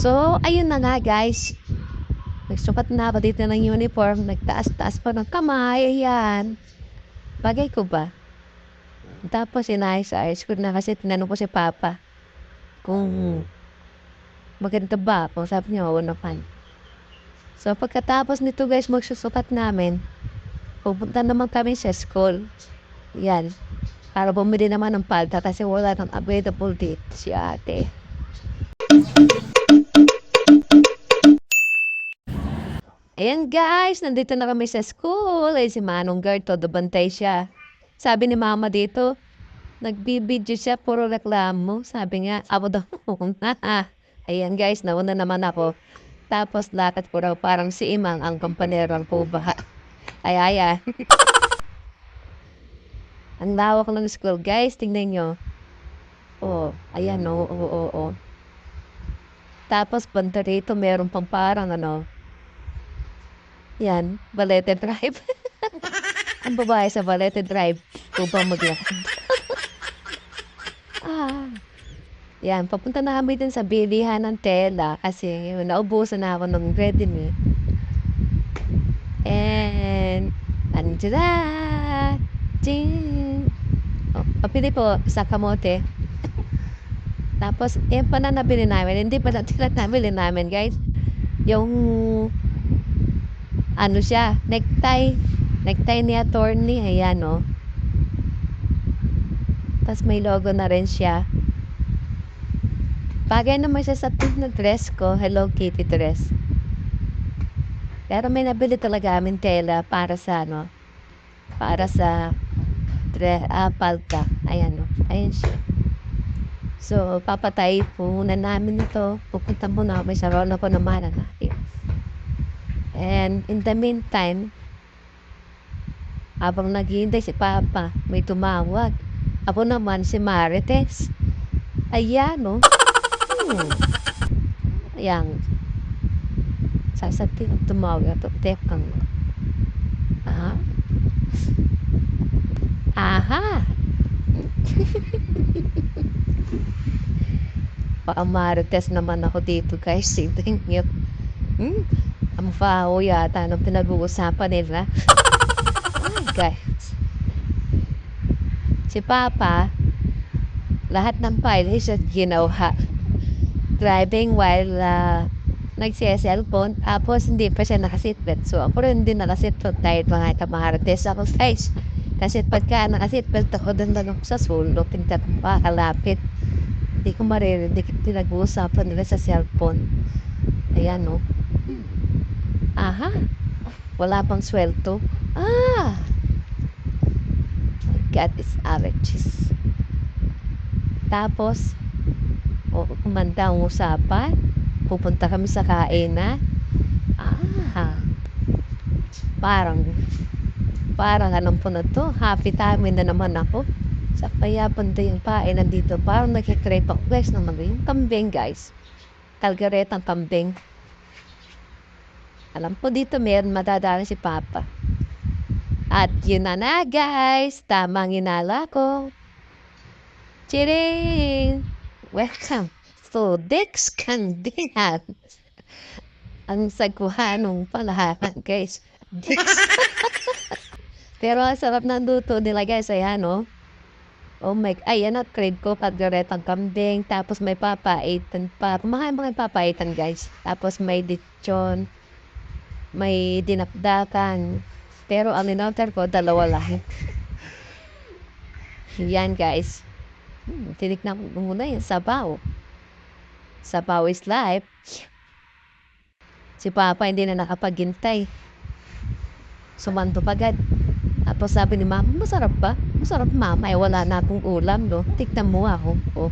So, ayun na nga guys. Nagsukat na ako dito ng uniform. Nagtaas-taas pa ng kamay. Ayan. Bagay ko ba? Tapos inayos-ayos ko na kasi tinanong ko si Papa kung maganda ba ako. Sabi niya, oo naman. So, pagkatapos nito guys, magsusukat namin. Pupunta naman kami sa school. Yan. Para bumili naman ng palda kasi wala nang available date si ate. Ayan guys, nandito na kami sa school. Ay si Manong Guard, todo bantay siya. Sabi ni Mama dito, nagbibideo siya, puro reklamo. Sabi nga, ako daw na. Ayan guys, nauna naman ako. Tapos lakad ko raw parang si Imang ang kompanerang po ba. Ay. Ang lawak ng school guys, tingnan nyo. Oh, ayan oo. Tapos banda rito, meron pang parang yan, Balete Drive. Ang babae sa Balete Drive, upang maglakad. Yan, papunta na kami din sa bilihan ng tela kasi naubusan na ako ng ready. And, andyan Ching! Oh, papili po sa kamote. Tapos, yan pa na nabili namin. Hindi pa na nabili namin, guys. Yung, siya, necktie. Necktie ni attorney. Ayan, oh. Tapos, may logo na rin siya. Bagay naman siya sa pink na dress ko. Hello Kitty dress. Pero may nabili talaga amin tela para sa para sa palta. Ayan, oh. Ayan siya. So, papatay po muna namin ito. Pupunta muna kami sa rono ko naman natin. And in the meantime, habang naghihintay si Papa, may tumawag. Ako naman si Marites. Ayan, no? Ayan. Sasabihin tumawag ito. Tekang. Aha! Paamarites naman ako dito guys. Thank you. Ang faho yata nung pinag-uusapan nila. Guys. Si Papa, lahat ng file siya ginawa. Driving while nagsiya-cellphone. Tapos hindi pa siya nakasitbelt. So ako rin din nakasitbelt dahil mga kamarites ako guys. Kasi pagka nakasitbelt ako doon lang ako sa sulo. Pinta kong pakalapit. Hindi ko maririnig pinag-uusapan nila sa cellphone. Ayan, no? Aha! Wala pang sweldo. My God, is allergies. Tapos, kumanda ang usapan. Pupunta kami sa kainan. Parang anong po na to? Happy time na naman ako. Sa kaya banda yung pae nandito. Parang nagkikrave ako guys naman yung kambing guys. Kalgaretang kambing. Alam po dito meron madadala si Papa. At yun na guys. Tamang inala ko. Chiring! Welcome to Dex Kandingan. Ang sagkuhanong palaharan guys. Dex. Pero ang sarap ng luto nila guys. Ayan o. Oh my, ayan at crave ko kalgaretang kambing. Tapos may papaitan pa. Kumakain mga papaitan guys. Tapos may lechon. May dinakdakan. Pero ang in-order ko, 2 lang. Yan guys. Tinignan ko muna yung sabaw. Sabaw is life. Si Papa hindi na nakapaghintay. Sumando agad. Tapos sabi ni Mama, masarap ba? Masarap Mama, wala na akong ulam, no? Tignan mo ako.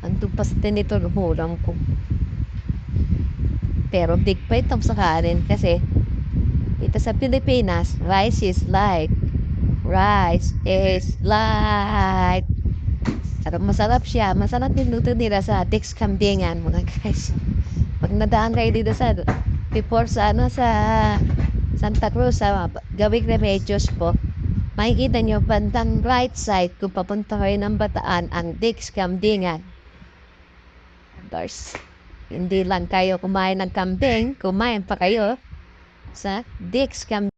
Andun pa sa tinitor ng ulam ko. Pero big bite sa kanin kasi dito sa Pilipinas, rice is life. Masarap siya. Masarap din luto nila sa Dex Kambingan mga guys. Pag nadaan kayo dito before sa Santa Cruz, sa Gawing Remedios po, makikita nyo bandang right side kung papunta kayo ng Bataan ang Dex Kambingan. Doors. Hindi lang kayo kumain ng kambing, kumain pa kayo sa Dick's Kambing.